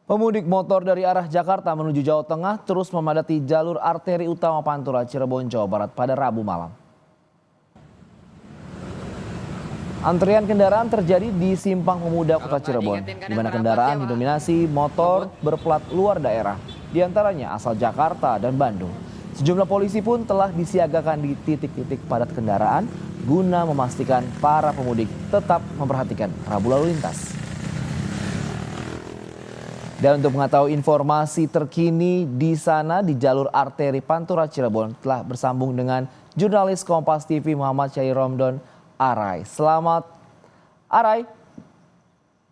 Pemudik motor dari arah Jakarta menuju Jawa Tengah terus memadati jalur arteri utama Pantura Cirebon, Jawa Barat pada Rabu malam. Antrian kendaraan terjadi di Simpang Pemuda Kota Cirebon, di mana kendaraan didominasi motor berplat luar daerah, di antaranya asal Jakarta dan Bandung. Sejumlah polisi pun telah disiagakan di titik-titik padat kendaraan guna memastikan para pemudik tetap memperhatikan rambu lalu lintas. Dan untuk mengetahui informasi terkini di sana di jalur arteri Pantura Cirebon telah bersambung dengan jurnalis Kompas TV Muhammad Syahir Romdon Arai. Selamat Arai.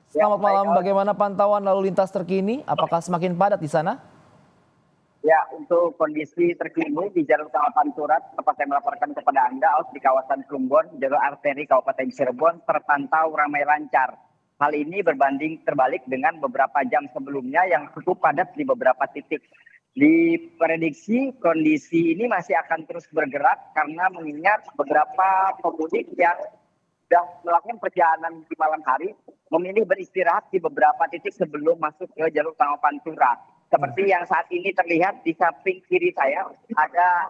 Selamat malam. Bagaimana pantauan lalu lintas terkini? Apakah semakin padat di sana? Ya, untuk kondisi terkini di jalur utama Pantura, tempat saya melaporkan kepada Anda, di kawasan Plumbon, jalur arteri Kabupaten Cirebon terpantau ramai lancar. Hal ini berbanding terbalik dengan beberapa jam sebelumnya yang cukup padat di beberapa titik. Diprediksi kondisi ini masih akan terus bergerak karena mengingat beberapa pemudik yang sudah melakukan perjalanan di malam hari memilih beristirahat di beberapa titik sebelum masuk ke jalur utama Pantura. Seperti yang saat ini terlihat di samping kiri saya ada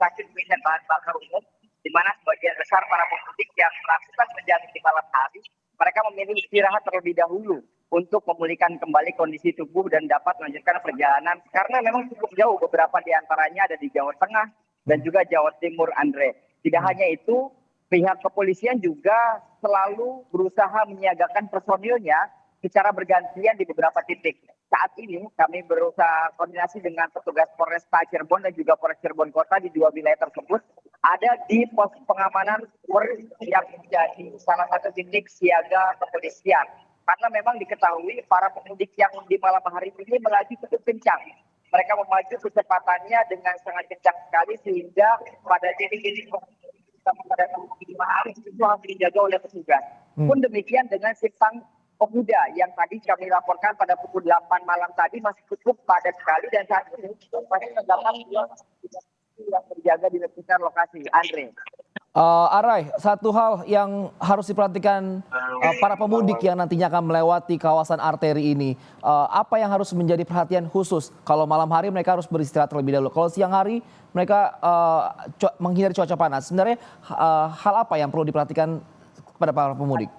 stasiun pengisian bahan bakar umum, di mana sebagian besar para pemudik yang melakukan perjalanan di malam hari mereka memilih istirahat terlebih dahulu untuk memulihkan kembali kondisi tubuh dan dapat melanjutkan perjalanan karena memang cukup jauh, beberapa di antaranya ada di Jawa Tengah dan juga Jawa Timur, Andre. Tidak hanya itu, pihak kepolisian juga selalu berusaha menyiagakan personilnya secara bergantian di beberapa titik. Saat ini kami berusaha koordinasi dengan petugas Polresta Cirebon dan juga Polres Cirebon Kota di dua wilayah tersebut. Ada di pos pengamanan yang menjadi salah satu titik siaga kepolisian. Karena memang diketahui para pemudik yang di malam hari ini melaju cukup kencang. Mereka memaju kecepatannya dengan sangat kencang sekali sehingga pada titik-titik pada lima hari itu harus dijaga oleh petugas. Pun demikian dengan Simpang Pemuda yang tadi kami laporkan pada pukul 8 malam tadi masih cukup padat sekali dan saat ini masih terdapat yang berjaga di sekitar lokasi. Andre. Arai, satu hal yang harus diperhatikan para pemudik yang nantinya akan melewati kawasan arteri ini, apa yang harus menjadi perhatian khusus? Kalau malam hari mereka harus beristirahat terlebih dahulu. Kalau siang hari mereka menghindari cuaca panas. Sebenarnya hal apa yang perlu diperhatikan kepada para pemudik?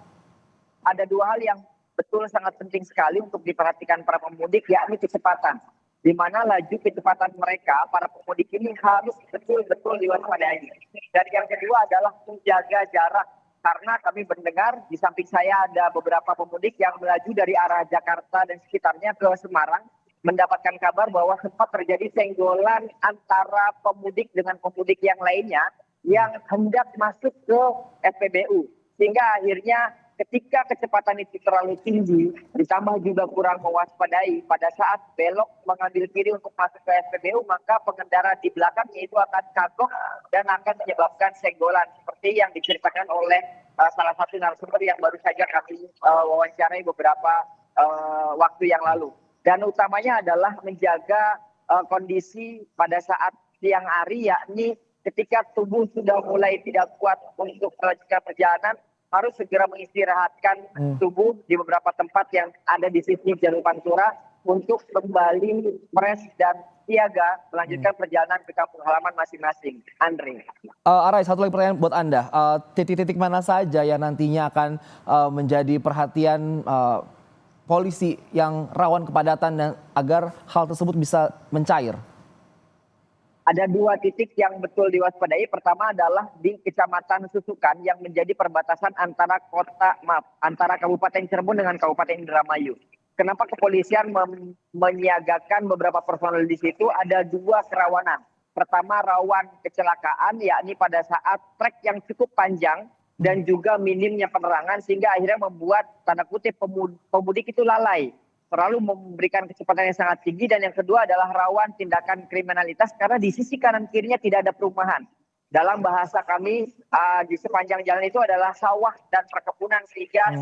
Ada dua hal yang betul sangat penting sekali untuk diperhatikan para pemudik, yakni kecepatan. Di mana laju kecepatan mereka, para pemudik ini harus betul-betul diwaspadai. Dan yang kedua adalah menjaga jarak. Karena kami mendengar di samping saya ada beberapa pemudik yang melaju dari arah Jakarta dan sekitarnya ke Semarang, mendapatkan kabar bahwa sempat terjadi senggolan antara pemudik dengan pemudik yang lainnya yang hendak masuk ke SPBU. Sehingga akhirnya ketika kecepatan itu terlalu tinggi, ditambah juga kurang mewaspadai pada saat belok mengambil kiri untuk masuk ke SPBU, maka pengendara di belakangnya itu akan kagok dan akan menyebabkan senggolan seperti yang diceritakan oleh salah satu narasumber yang baru saja kami wawancarai beberapa waktu yang lalu. Dan utamanya adalah menjaga kondisi pada saat siang hari, yakni ketika tubuh sudah mulai tidak kuat untuk melanjutkan perjalanan, harus segera mengistirahatkan tubuh di beberapa tempat yang ada di sisi jalur Pantura untuk kembali fresh dan siaga melanjutkan perjalanan ke kampung halaman masing-masing. Andre. Arai, satu lagi pertanyaan buat Anda. Titik-titik mana saja yang nantinya akan menjadi perhatian polisi yang rawan kepadatan dan agar hal tersebut bisa mencair? Ada dua titik yang betul diwaspadai. Pertama adalah di Kecamatan Susukan yang menjadi perbatasan antara antara Kabupaten Cirebon dengan Kabupaten Indramayu. Kenapa kepolisian menyiagakan beberapa personel di situ? Ada dua kerawanan. Pertama, rawan kecelakaan, yakni pada saat trek yang cukup panjang dan juga minimnya penerangan sehingga akhirnya membuat tanda kutip pemudik itu lalai, terlalu memberikan kecepatan yang sangat tinggi. Dan yang kedua adalah rawan tindakan kriminalitas karena di sisi kanan kirinya tidak ada perumahan. Dalam bahasa kami di sepanjang jalan itu adalah sawah dan perkebunan sehingga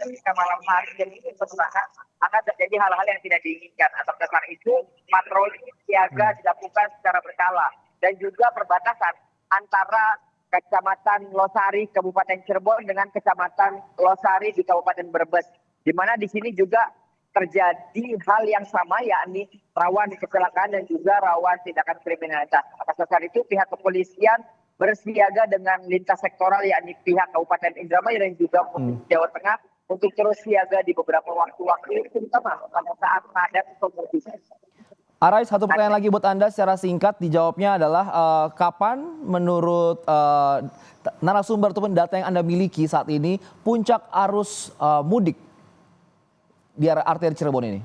ketika malam hari dan perusahaan akan terjadi hal-hal yang tidak diinginkan. Atas dasar itu patroli siaga dilakukan secara berkala dan juga perbatasan antara Kecamatan Losari Kabupaten Cirebon dengan Kecamatan Losari di Kabupaten Brebes. di mana di sini juga terjadi hal yang sama, yakni rawan kecelakaan dan juga rawan tindakan kriminalitas. Atas dasar itu pihak kepolisian bersiaga dengan lintas sektoral, yakni pihak Kabupaten Indramayu dan juga Provinsi Jawa Tengah untuk terus siaga di beberapa waktu-waktu, terutama pada saat padat komunikasi. Arai, satu pertanyaan lagi buat Anda secara singkat, dijawabnya adalah kapan menurut narasumber ataupun data yang Anda miliki saat ini puncak arus mudik di arteri Cirebon ini?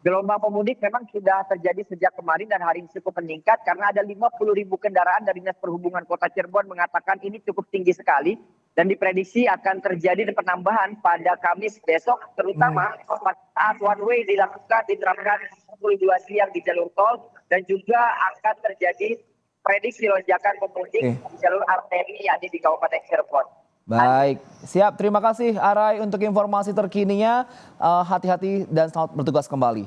Gelombang pemudik memang sudah terjadi sejak kemarin dan hari ini cukup meningkat karena ada 50.000 kendaraan dari Dinas Perhubungan Kota Cirebon mengatakan ini cukup tinggi sekali dan diprediksi akan terjadi penambahan pada Kamis besok, terutama pada saat one way diterapkan pukul 2 siang di jalur tol dan juga akan terjadi prediksi lonjakan pemudik di jalur arteri yakni di Kabupaten Cirebon. Baik, siap. Terima kasih Arai untuk informasi terkininya. Hati-hati dan selamat bertugas kembali.